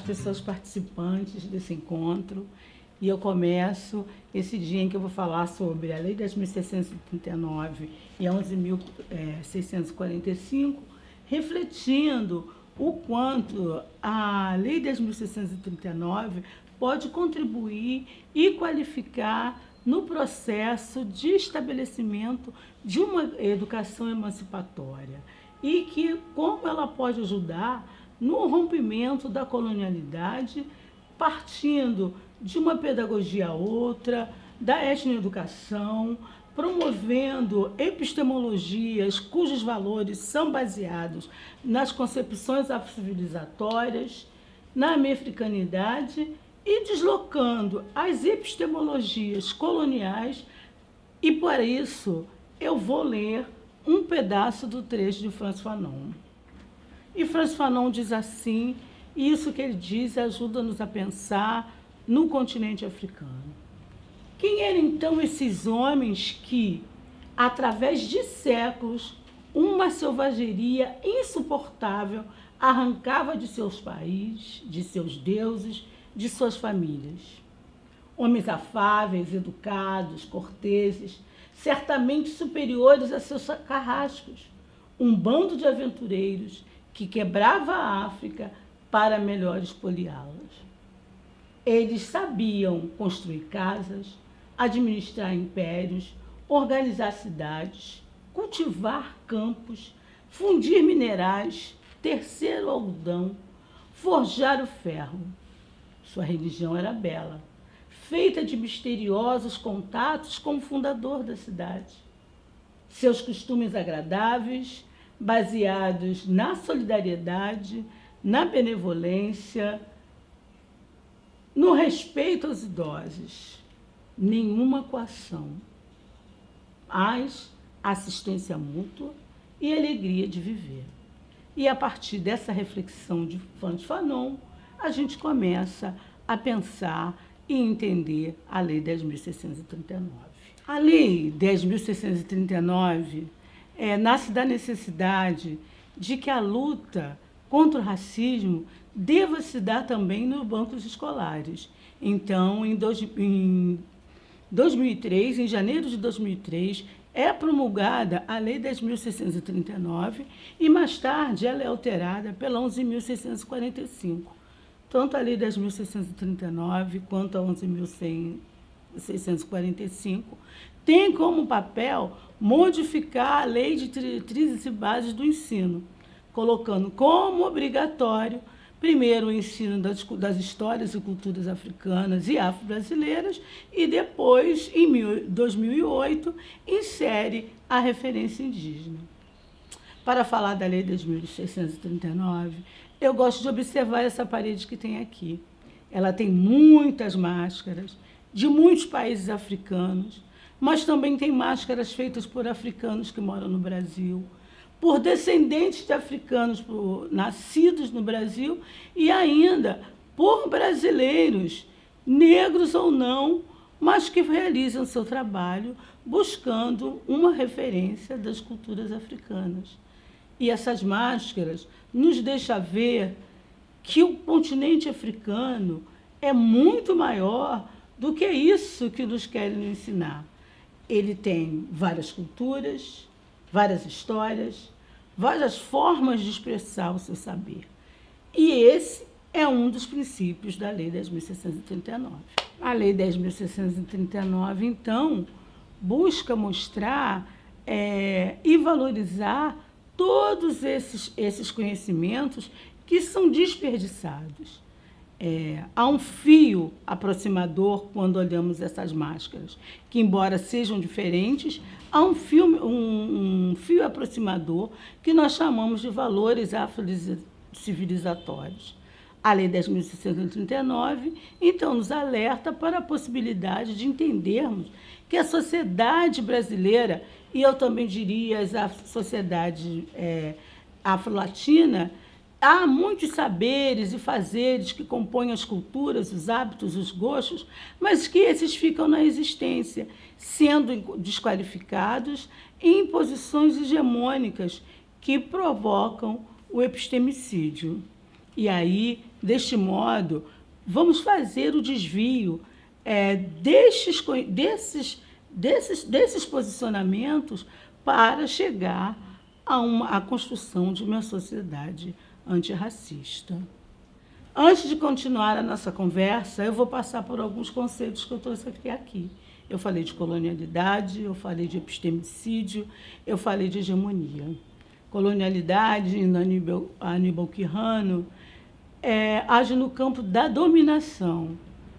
pessoas participantes desse encontro. E eu começo esse dia em que eu vou falar sobre a Lei 10.639 e a 11.645, refletindo o quanto a Lei 10.639 pode contribuir e qualificar no processo de estabelecimento de uma educação emancipatória e que como ela pode ajudar no rompimento da colonialidade, partindo de uma pedagogia a outra, da etnoeducação, promovendo epistemologias cujos valores são baseados nas concepções afrocivilizatórias, na americanidade e deslocando as epistemologias coloniais. E por isso eu vou ler um pedaço do trecho de Frantz Fanon. E Frantz Fanon diz assim, e isso que ele diz ajuda-nos a pensar no continente africano. Quem eram então esses homens que, através de séculos, uma selvageria insuportável arrancava de seus países, de seus deuses, de suas famílias? Homens afáveis, educados, corteses, certamente superiores a seus carrascos. Um bando de aventureiros que quebrava a África para melhor espoliá-las. Eles sabiam construir casas, administrar impérios, organizar cidades, cultivar campos, fundir minerais, tecer o algodão, forjar o ferro. Sua religião era bela, feita de misteriosos contatos com o fundador da cidade. Seus costumes agradáveis, baseados na solidariedade, na benevolência, no respeito aos idosos. Nenhuma coação, mas assistência mútua e alegria de viver. E a partir dessa reflexão de Frantz Fanon, a gente começa a pensar e entender a Lei 10.639. A Lei 10.639 nasce da necessidade de que a luta contra o racismo deva se dar também nos bancos escolares. Então, em 2003, em janeiro de 2003, é promulgada a Lei 10.639 e, mais tarde, ela é alterada pela 11.645. Tanto a Lei 10.639 quanto a 11.645 tem como papel modificar a Lei de Diretrizes e Bases do Ensino, colocando como obrigatório, primeiro, o ensino das histórias e culturas africanas e afro-brasileiras e depois, em 2008, insere a referência indígena. Para falar da Lei 10.639, eu gosto de observar essa parede que tem aqui. Ela tem muitas máscaras de muitos países africanos, mas também tem máscaras feitas por africanos que moram no Brasil, por descendentes de africanos nascidos no Brasil e ainda por brasileiros, negros ou não, mas que realizam seu trabalho buscando uma referência das culturas africanas. E essas máscaras nos deixam ver que o continente africano é muito maior do que isso que nos querem ensinar. Ele tem várias culturas, várias histórias, várias formas de expressar o seu saber. E esse é um dos princípios da Lei 10.639. A Lei 10.639, então, busca mostrar e valorizar todos esses conhecimentos que são desperdiçados. Há um fio aproximador quando olhamos essas máscaras, que, embora sejam diferentes, há um fio aproximador que nós chamamos de valores afro-civilizatórios. A Lei 10.639, então, nos alerta para a possibilidade de entendermos que a sociedade brasileira, e eu também diria a sociedade afro-latina, há muitos saberes e fazeres que compõem as culturas, os hábitos, os gostos, mas que esses ficam na existência, sendo desqualificados em posições hegemônicas que provocam o epistemicídio. E aí, deste modo, vamos fazer o desvio desses posicionamentos para chegar à construção de uma sociedade antirracista. Antes de continuar a nossa conversa, eu vou passar por alguns conceitos que eu trouxe aqui. Eu falei de colonialidade, eu falei de epistemicídio, eu falei de hegemonia. Colonialidade, em Aníbal Quijano, age no campo da dominação.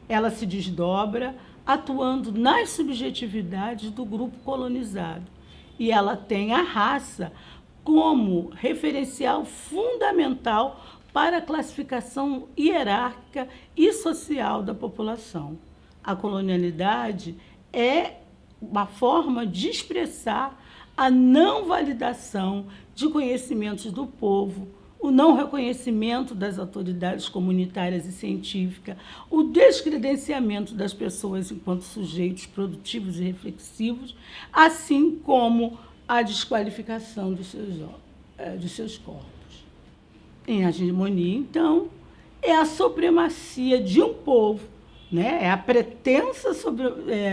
Ela se desdobra atuando nas subjetividades do grupo colonizado. E ela tem a raça como referencial fundamental para a classificação hierárquica e social da população. A colonialidade é uma forma de expressar a não validação de conhecimentos do povo, o não reconhecimento das autoridades comunitárias e científicas, o descredenciamento das pessoas enquanto sujeitos produtivos e reflexivos, assim como a desqualificação de seus corpos. Em hegemonia, então, é a supremacia de um povo, né? É a pretensa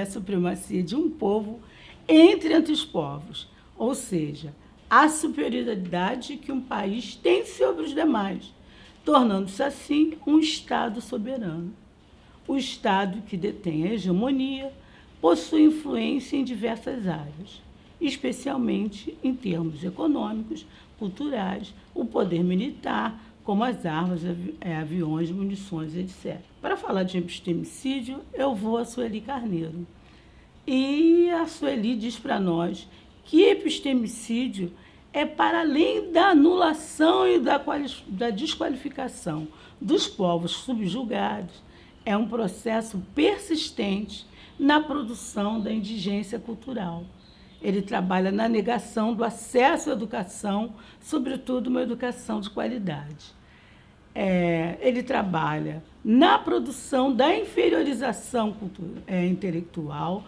supremacia de um povo entre os povos, ou seja, a superioridade que um país tem sobre os demais, tornando-se assim um Estado soberano. O Estado que detém a hegemonia possui influência em diversas áreas, especialmente em termos econômicos, culturais, o poder militar, como as armas, aviões, munições, etc. Para falar de epistemicídio, eu vou a Sueli Carneiro. E a Sueli diz para nós que epistemicídio é para além da anulação e da desqualificação dos povos subjugados, é um processo persistente na produção da indigência cultural. Ele trabalha na negação do acesso à educação, sobretudo uma educação de qualidade. Ele trabalha na produção da inferiorização intelectual,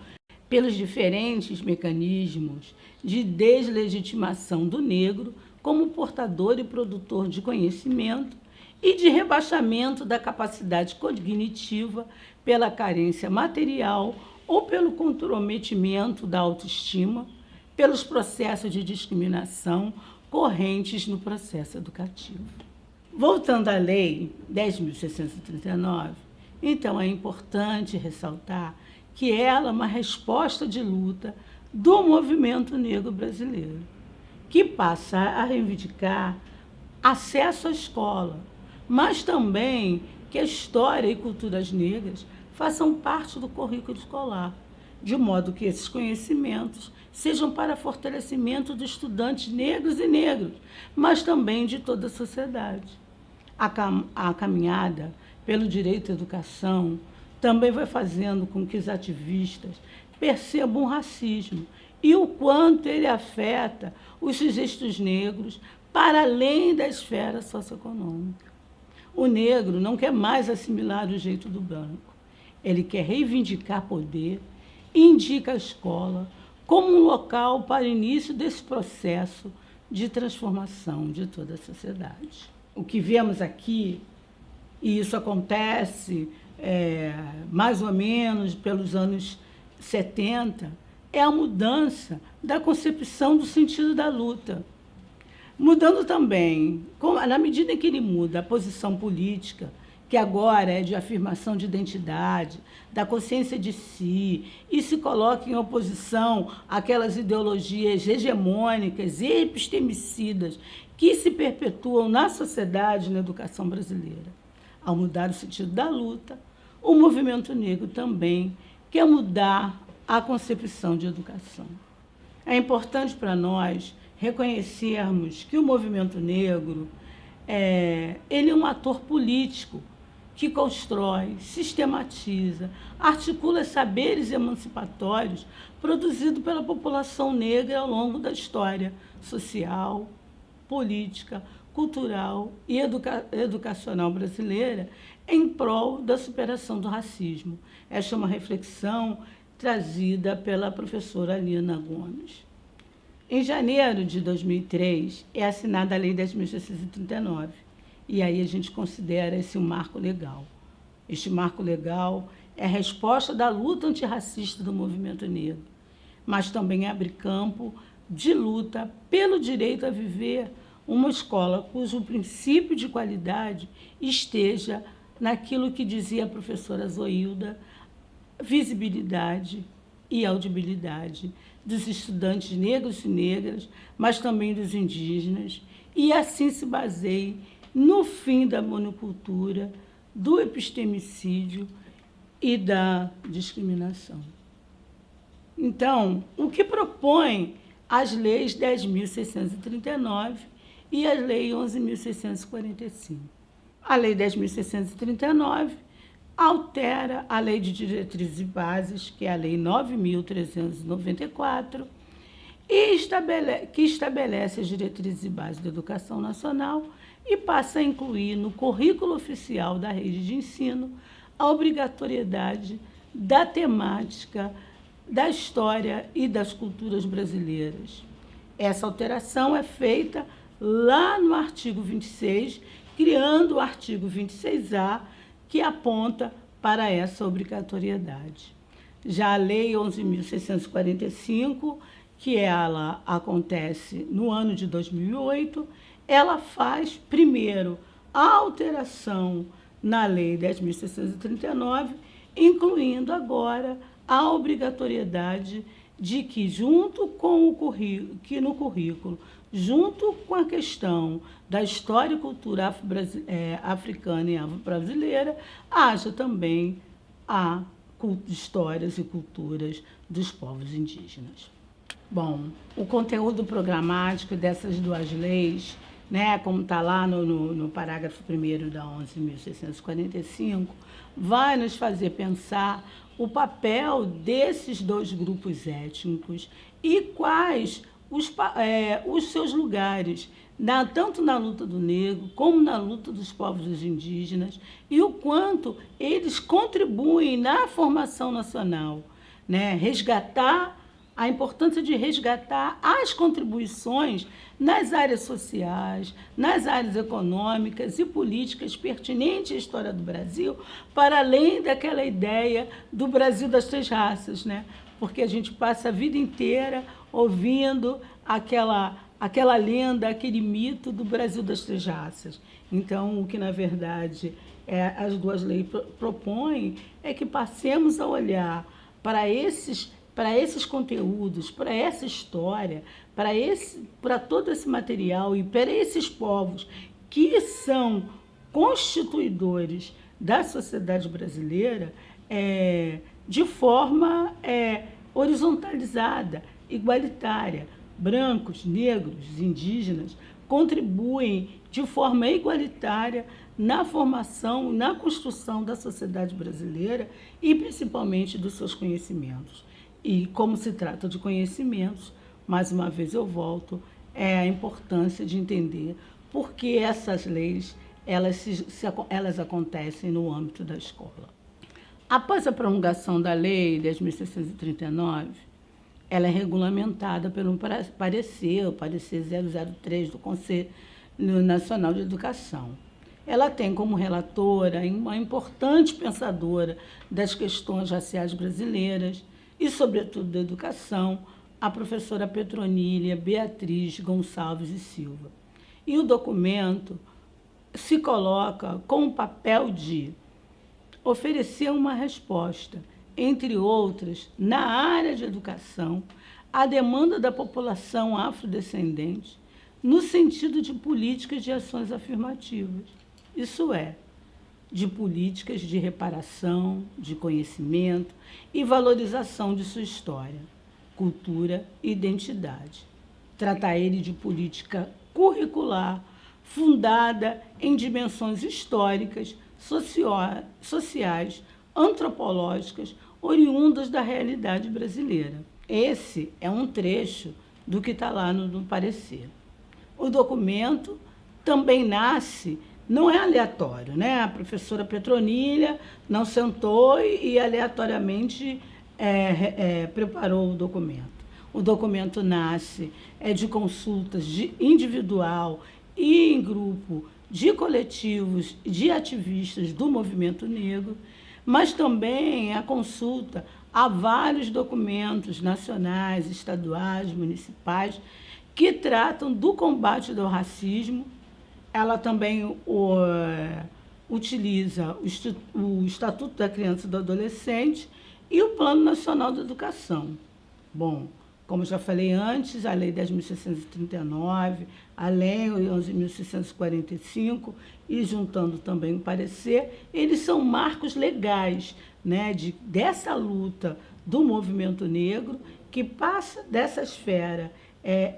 pelos diferentes mecanismos de deslegitimação do negro como portador e produtor de conhecimento e de rebaixamento da capacidade cognitiva pela carência material ou pelo comprometimento da autoestima, pelos processos de discriminação correntes no processo educativo. Voltando à Lei 10.639, então é importante ressaltar que ela é uma resposta de luta do movimento negro brasileiro, que passa a reivindicar acesso à escola, mas também que a história e culturas negras façam parte do currículo escolar, de modo que esses conhecimentos sejam para fortalecimento dos estudantes negros e negros, mas também de toda a sociedade. A caminhada pelo direito à educação também vai fazendo com que os ativistas percebam o racismo e o quanto ele afeta os sujeitos negros para além da esfera socioeconômica. O negro não quer mais assimilar o jeito do branco. Ele quer reivindicar poder e indica a escola como um local para o início desse processo de transformação de toda a sociedade. O que vemos aqui, e isso acontece mais ou menos pelos anos 70, é a mudança da concepção do sentido da luta. Mudando também, na medida em que ele muda a posição política, que agora é de afirmação de identidade, da consciência de si, e se coloca em oposição àquelas ideologias hegemônicas e epistemicidas que se perpetuam na sociedade e na educação brasileira. Ao mudar o sentido da luta, o movimento negro também quer mudar a concepção de educação. É importante para nós reconhecermos que o movimento negro ele é um ator político que constrói, sistematiza, articula saberes emancipatórios produzidos pela população negra ao longo da história social, política, cultural e educacional brasileira em prol da superação do racismo. Esta é uma reflexão trazida pela professora Alina Gomes. Em janeiro de 2003, é assinada a Lei 10.639, e aí a gente considera esse um marco legal. Este marco legal é a resposta da luta antirracista do movimento negro, mas também abre campo de luta pelo direito a viver uma escola cujo princípio de qualidade esteja naquilo que dizia a professora Zoilda, visibilidade e audibilidade dos estudantes negros e negras, mas também dos indígenas, e assim se baseie no fim da monocultura, do epistemicídio e da discriminação. Então, o que propõe as leis 10.639 e a lei 11.645? A lei 10.639 altera a Lei de Diretrizes e Bases, que é a Lei 9.394, que estabelece as diretrizes e bases da educação nacional e passa a incluir no currículo oficial da rede de ensino a obrigatoriedade da temática da história e das culturas brasileiras. Essa alteração é feita lá no artigo 26, criando o artigo 26A, que aponta para essa obrigatoriedade. Já a Lei 11.645, que ela acontece no ano de 2008, ela faz, primeiro, a alteração na Lei 10.639, incluindo agora a obrigatoriedade de que, junto com no currículo, junto com a questão da história e cultura africana e afro-brasileira, haja também a histórias e culturas dos povos indígenas. Bom, o conteúdo programático dessas duas leis, né, como está lá no parágrafo 1º da 11.645, vai nos fazer pensar o papel desses dois grupos étnicos e quais os seus lugares, tanto na luta do negro como na luta dos povos indígenas, e o quanto eles contribuem na formação nacional, né? A importância de resgatar as contribuições nas áreas sociais, nas áreas econômicas e políticas pertinentes à história do Brasil, para além daquela ideia do Brasil das três raças, né? Porque a gente passa a vida inteira ouvindo aquela lenda, aquele mito do Brasil das três raças. Então, o que, na verdade, as duas leis propõem é que passemos a olhar para esses conteúdos, para essa história, para todo esse material e para esses povos que são constituidores da sociedade brasileira de forma horizontalizada, igualitária. Brancos, negros, indígenas contribuem de forma igualitária na formação, na construção da sociedade brasileira e principalmente dos seus conhecimentos. E como se trata de conhecimentos, mais uma vez eu volto, é a importância de entender por que essas leis elas acontecem no âmbito da escola. Após a promulgação da Lei 10.639, ela é regulamentada pelo parecer, o parecer 003 do Conselho Nacional de Educação. Ela tem como relatora uma importante pensadora das questões raciais brasileiras e, sobretudo, da educação, a professora Petronília Beatriz Gonçalves e Silva. E o documento se coloca com o papel de oferecer uma resposta, entre outras, na área de educação, à demanda da população afrodescendente, no sentido de políticas de ações afirmativas. Isso é, de políticas de reparação, de conhecimento e valorização de sua história, cultura e identidade. Tratar ele de política curricular fundada em dimensões históricas, sociais, antropológicas, oriundas da realidade brasileira. Esse é um trecho do que está lá no parecer. O documento também nasce, não é aleatório, né? A professora Petronília não sentou e aleatoriamente preparou o documento. O documento nasce de consultas individual e em grupo de coletivos de ativistas do movimento negro, mas também a consulta a vários documentos nacionais, estaduais, municipais, que tratam do combate ao racismo. Ela também utiliza o Estatuto da Criança e do Adolescente e o Plano Nacional de Educação. Bom, como já falei antes, a Lei 10.639, a Lei 11.645 e juntando também o parecer, eles são marcos legais, né, dessa luta do movimento negro, que passa dessa esfera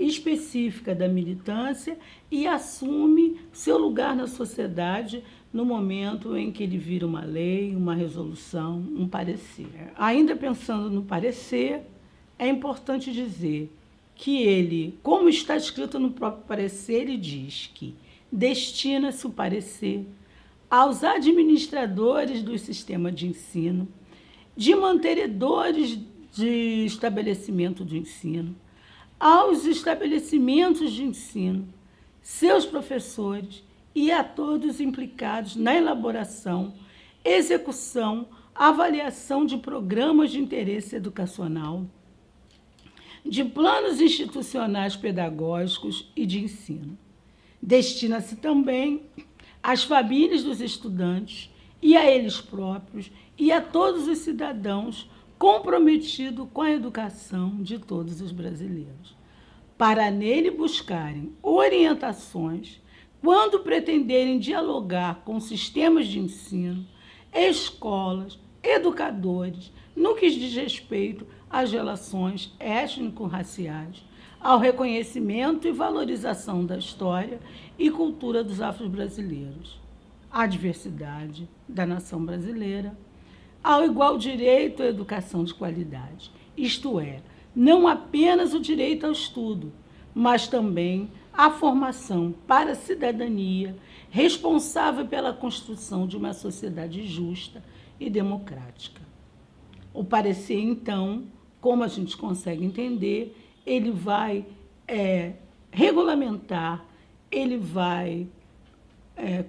específica da militância e assume seu lugar na sociedade no momento em que ele vira uma lei, uma resolução, um parecer. Ainda pensando no parecer, é importante dizer que ele, como está escrito no próprio parecer, ele diz que destina-se o parecer aos administradores do sistema de ensino, de mantenedores de estabelecimento de ensino, aos estabelecimentos de ensino, seus professores e a todos implicados na elaboração, execução, avaliação de programas de interesse educacional, de planos institucionais pedagógicos e de ensino. Destina-se também às famílias dos estudantes e a eles próprios e a todos os cidadãos comprometidos com a educação de todos os brasileiros, para nele buscarem orientações quando pretenderem dialogar com sistemas de ensino, escolas, educadores, no que diz respeito às relações étnico-raciais, ao reconhecimento e valorização da história e cultura dos afro-brasileiros, à diversidade da nação brasileira, ao igual direito à educação de qualidade, isto é, não apenas o direito ao estudo, mas também a formação para a cidadania responsável pela construção de uma sociedade justa e democrática. O parecer, então, como a gente consegue entender, ele vai regulamentar, ele vai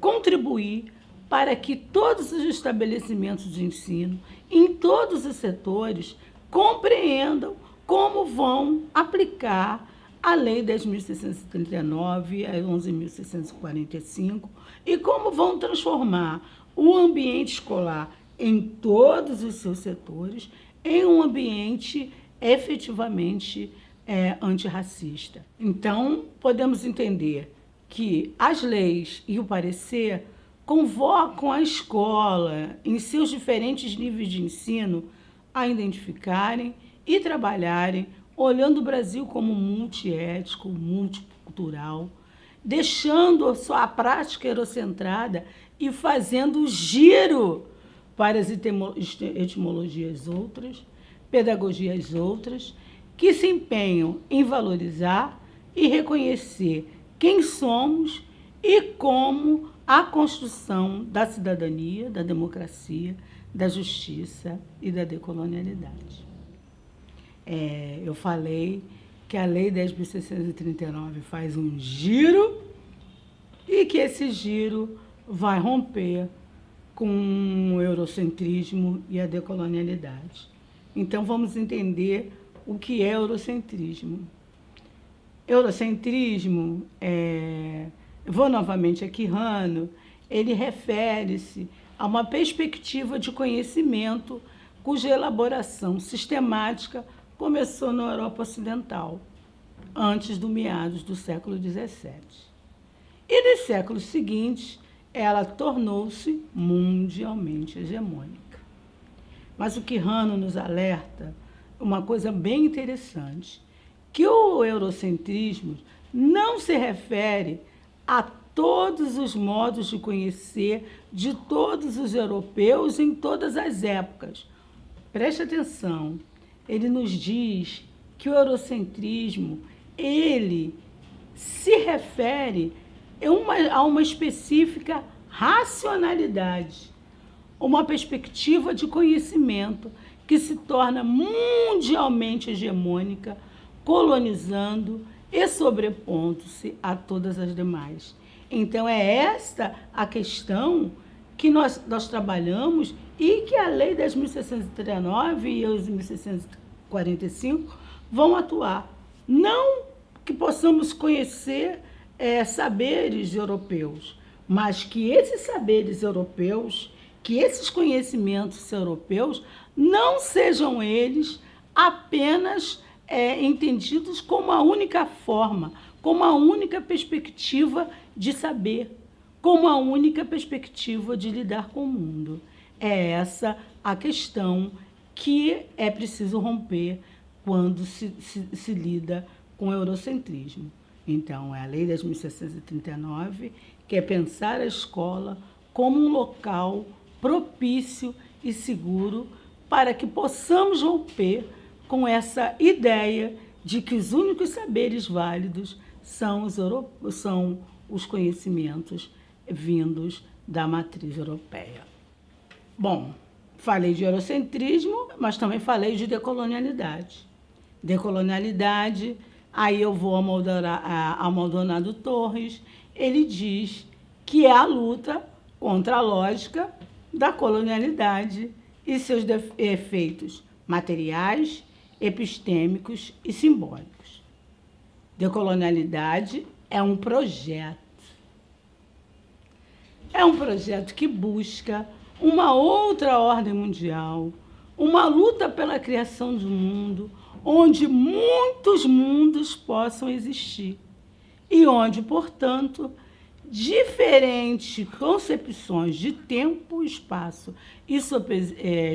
contribuir para que todos os estabelecimentos de ensino, em todos os setores, compreendam como vão aplicar a Lei 10.639 e a 11.645 e como vão transformar o ambiente escolar em todos os seus setores em um ambiente efetivamente antirracista. Então, podemos entender que as leis e o parecer convocam a escola, em seus diferentes níveis de ensino, a identificarem e trabalharem olhando o Brasil como multiétnico, multicultural, deixando a prática eurocentrada e fazendo o giro para as etimologias outras, pedagogias outras, que se empenham em valorizar e reconhecer quem somos e como a construção da cidadania, da democracia, da justiça e da decolonialidade. Eu falei que a Lei 10.639 faz um giro e que esse giro vai romper com o eurocentrismo e a decolonialidade. Então, vamos entender o que é eurocentrismo. Eurocentrismo, vou novamente aqui, Rano, ele refere-se a uma perspectiva de conhecimento cuja elaboração sistemática começou na Europa Ocidental, antes do meados do século XVII. E nos séculos seguintes, ela tornou-se mundialmente hegemônica. Mas o que Rano nos alerta, uma coisa bem interessante, que o eurocentrismo não se refere a todos os modos de conhecer de todos os europeus em todas as épocas. Preste atenção, ele nos diz que o eurocentrismo, ele se refere a uma específica racionalidade, uma perspectiva de conhecimento que se torna mundialmente hegemônica, colonizando e sobrepondo-se a todas as demais. Então, é esta a questão que nós trabalhamos e que a Lei 10.639 e os 1.645 vão atuar. Não que possamos conhecer saberes europeus, mas que esses saberes europeus, que esses conhecimentos europeus, não sejam eles apenas entendidos como a única forma, como a única perspectiva de saber, como a única perspectiva de lidar com o mundo. É essa a questão que é preciso romper quando se lida com o eurocentrismo. Então, é a Lei 10.639, que é pensar a escola como um local propício e seguro para que possamos romper com essa ideia de que os únicos saberes válidos são os conhecimentos vindos da matriz europeia. Bom, falei de eurocentrismo, mas também falei de decolonialidade. Decolonialidade, aí eu vou ao Maldonado Torres, ele diz que é a luta contra a lógica da colonialidade e seus efeitos materiais, epistêmicos e simbólicos. Decolonialidade é um projeto. É um projeto que busca uma outra ordem mundial, uma luta pela criação de um mundo onde muitos mundos possam existir e onde, portanto, diferentes concepções de tempo, espaço e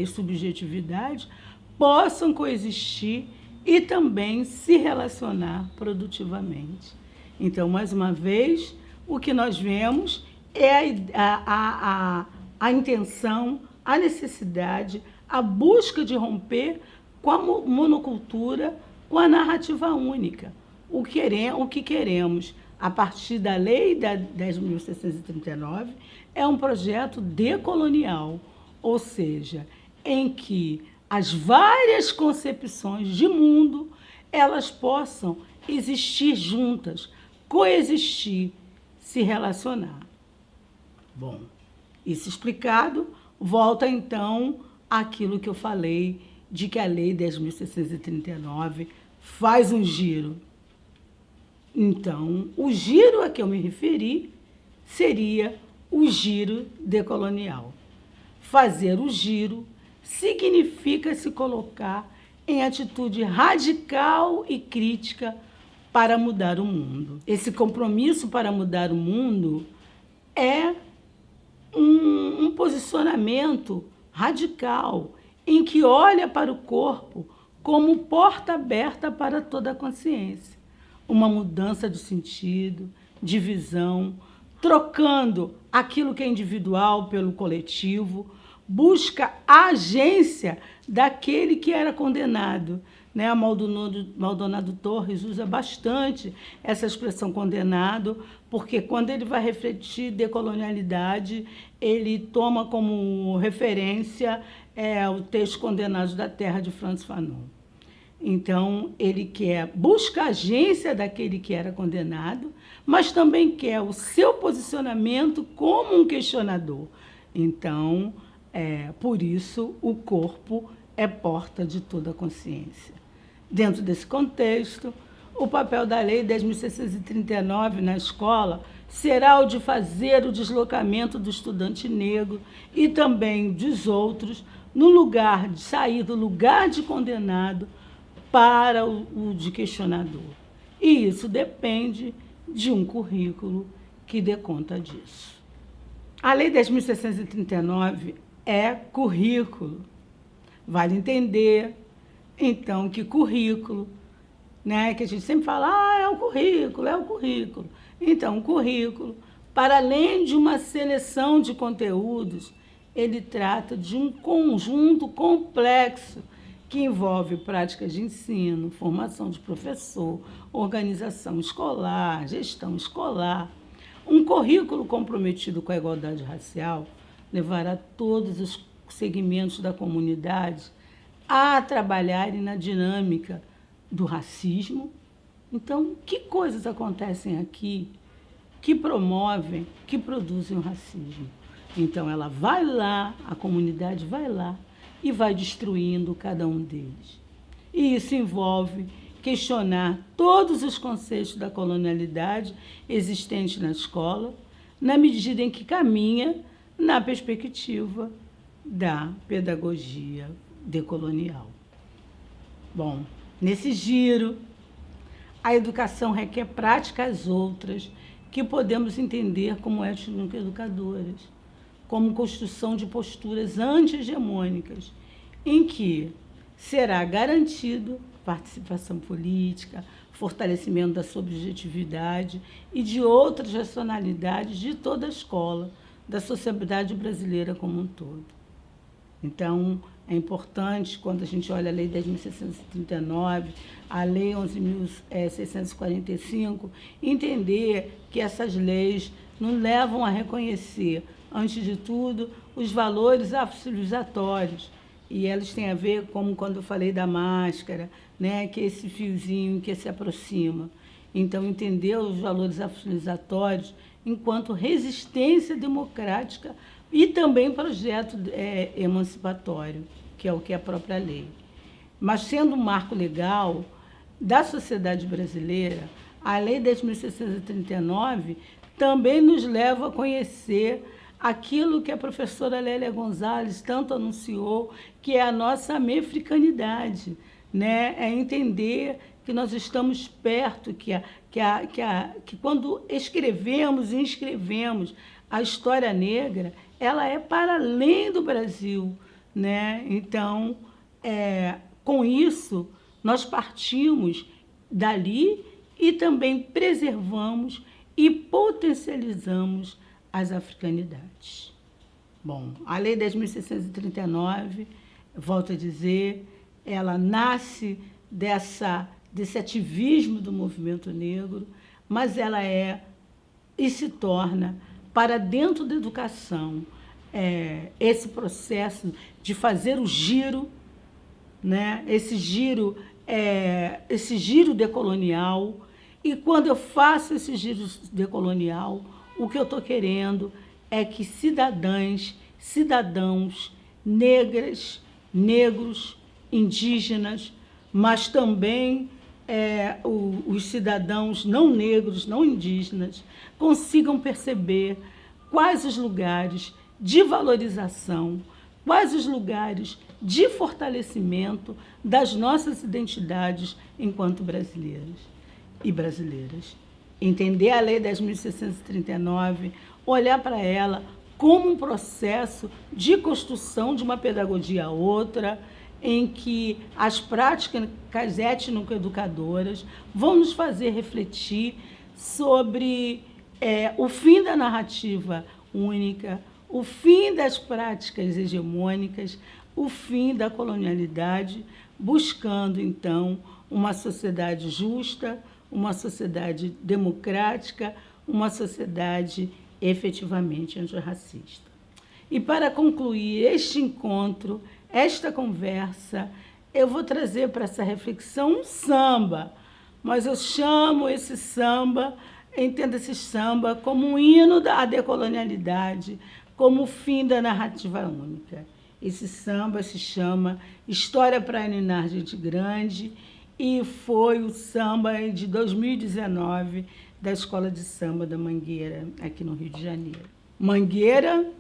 subjetividade possam coexistir e também se relacionar produtivamente. Então, mais uma vez, o que nós vemos é a intenção, a necessidade, a busca de romper com a monocultura, com a narrativa única. O que queremos, a partir da Lei 10.639, é um projeto decolonial, ou seja, em que as várias concepções de mundo elas possam existir juntas, coexistir, se relacionar. Bom, isso explicado, volta então àquilo que eu falei de que a Lei 10.639 faz um giro. Então, o giro a que eu me referi seria o giro decolonial. Fazer o giro significa se colocar em atitude radical e crítica para mudar o mundo. Esse compromisso para mudar o mundo é um posicionamento radical em que olha para o corpo como porta aberta para toda a consciência. Uma mudança de sentido, de visão, trocando aquilo que é individual pelo coletivo, busca a agência daquele que era condenado. Né? Maldonado Torres usa bastante essa expressão condenado, porque quando ele vai refletir decolonialidade, ele toma como referência o texto Condenados da Terra, de Frantz Fanon. Então, ele busca a agência daquele que era condenado, mas também quer o seu posicionamento como um questionador. Então, por isso, o corpo é porta de toda a consciência. Dentro desse contexto, o papel da Lei 10.639 na escola será o de fazer o deslocamento do estudante negro e também dos outros no lugar de sair do lugar de condenado para o de questionador. E isso depende de um currículo que dê conta disso. A Lei 10.639 é currículo. Vale entender, então, que currículo, né, que a gente sempre fala, é o currículo, é o currículo. Então, o currículo, para além de uma seleção de conteúdos, ele trata de um conjunto complexo que envolve práticas de ensino, formação de professor, organização escolar, gestão escolar. Um currículo comprometido com a igualdade racial levará todos os segmentos da comunidade a trabalharem na dinâmica do racismo. Então, que coisas acontecem aqui que promovem, que produzem o racismo. Então, ela vai lá, a comunidade vai lá e vai destruindo cada um deles. E isso envolve questionar todos os conceitos da colonialidade existentes na escola, na medida em que caminha na perspectiva da pedagogia decolonial. Bom, nesse giro, a educação requer práticas outras que podemos entender como étnico-educadoras, como construção de posturas anti-hegemônicas, em que será garantido participação política, fortalecimento da subjetividade e de outras racionalidades de toda a escola, da sociedade brasileira como um todo. Então, é importante, quando a gente olha a Lei 10.639, a Lei 11.645, entender que essas leis nos levam a reconhecer, antes de tudo, os valores civilizatórios. E elas têm a ver, como quando eu falei da máscara, né, que é esse fiozinho que se aproxima. Então, entender os valores civilizatórios enquanto resistência democrática e também projeto emancipatório, que é o que é a própria lei. Mas, sendo um marco legal da sociedade brasileira, a Lei 10.639 também nos leva a conhecer aquilo que a professora Lélia Gonzalez tanto anunciou, que é a nossa americanidade, né? É entender que nós estamos perto, que quando escrevemos e inscrevemos a história negra, ela é para além do Brasil, né? Então, com isso, nós partimos dali e também preservamos e potencializamos as africanidades. Bom, a Lei 10.639, volto a dizer, ela nasce desse ativismo do movimento negro, mas ela e se torna, para dentro da educação, esse processo de fazer o giro, né? Esse giro decolonial. E quando eu faço esse giro decolonial, o que eu estou querendo é que cidadãos negras, negros, indígenas, mas também os cidadãos não negros, não indígenas, consigam perceber quais os lugares de valorização, quais os lugares de fortalecimento das nossas identidades enquanto brasileiros e brasileiras. Entender a Lei 10.639, olhar para ela como um processo de construção de uma pedagogia outra, em que as práticas étnico-educadoras vão nos fazer refletir sobre o fim da narrativa única, o fim das práticas hegemônicas, o fim da colonialidade, buscando, então, uma sociedade justa, uma sociedade democrática, uma sociedade efetivamente antirracista. E para concluir este encontro, esta conversa, eu vou trazer para essa reflexão um samba, mas eu chamo esse samba, entendo esse samba como um hino à decolonialidade, como o fim da narrativa única. Esse samba se chama História para Ninar Gente Grande, e foi o samba de 2019 da Escola de Samba da Mangueira, aqui no Rio de Janeiro. Mangueira,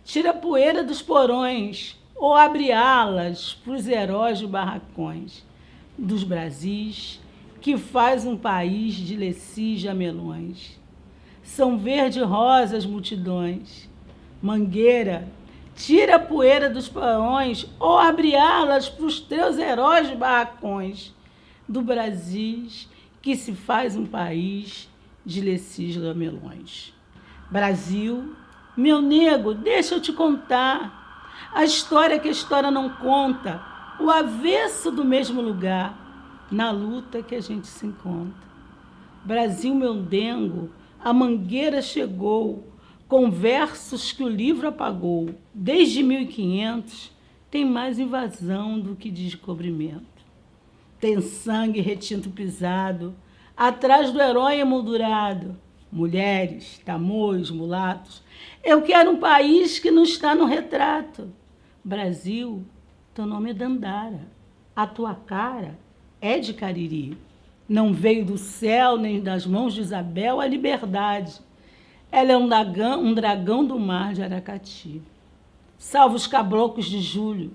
tira a poeira dos porões, ou abre alas para os heróis de barracões dos Brasis, que faz um país de lecis jamelões. São verde e rosa as multidões. Mangueira, tira a poeira dos porões, ou abre alas para os teus heróis de barracões do Brasil, que se faz um país de lecis jamelões. Brasil, meu nego, deixa eu te contar a história que a história não conta, o avesso do mesmo lugar, na luta que a gente se encontra. Brasil, meu dengo, a mangueira chegou, com versos que o livro apagou. Desde 1500 tem mais invasão do que descobrimento. Tem sangue retinto pisado, atrás do herói emoldurado. mulheres, tamoios, mulatos. Eu quero um país que não está no retrato. Brasil, teu nome é Dandara, a tua cara é de Cariri. Não veio do céu nem das mãos de Isabel a liberdade. Ela é um dragão do mar de Aracati. Salva os caboclos de julho,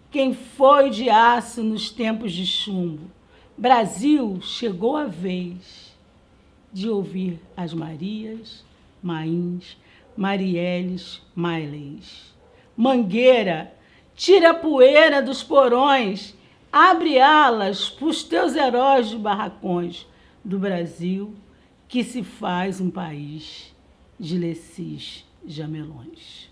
quem foi de aço nos tempos de chumbo. Brasil, chegou a vez de ouvir as Marias, Mains, Marielles, Maileis. Mangueira, tira a poeira dos porões, abre alas pros teus heróis de barracões do Brasil, que se faz um país de lecis jamelões.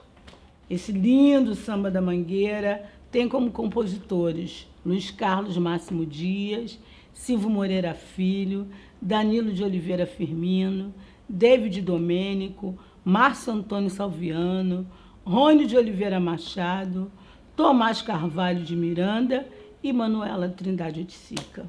Esse lindo samba da Mangueira tem como compositores Luiz Carlos Máximo Dias, Silvio Moreira Filho, Danilo de Oliveira Firmino, David Domênico, Márcio Antônio Salviano, Rony de Oliveira Machado, Tomás Carvalho de Miranda e Manuela Trindade Oiticica.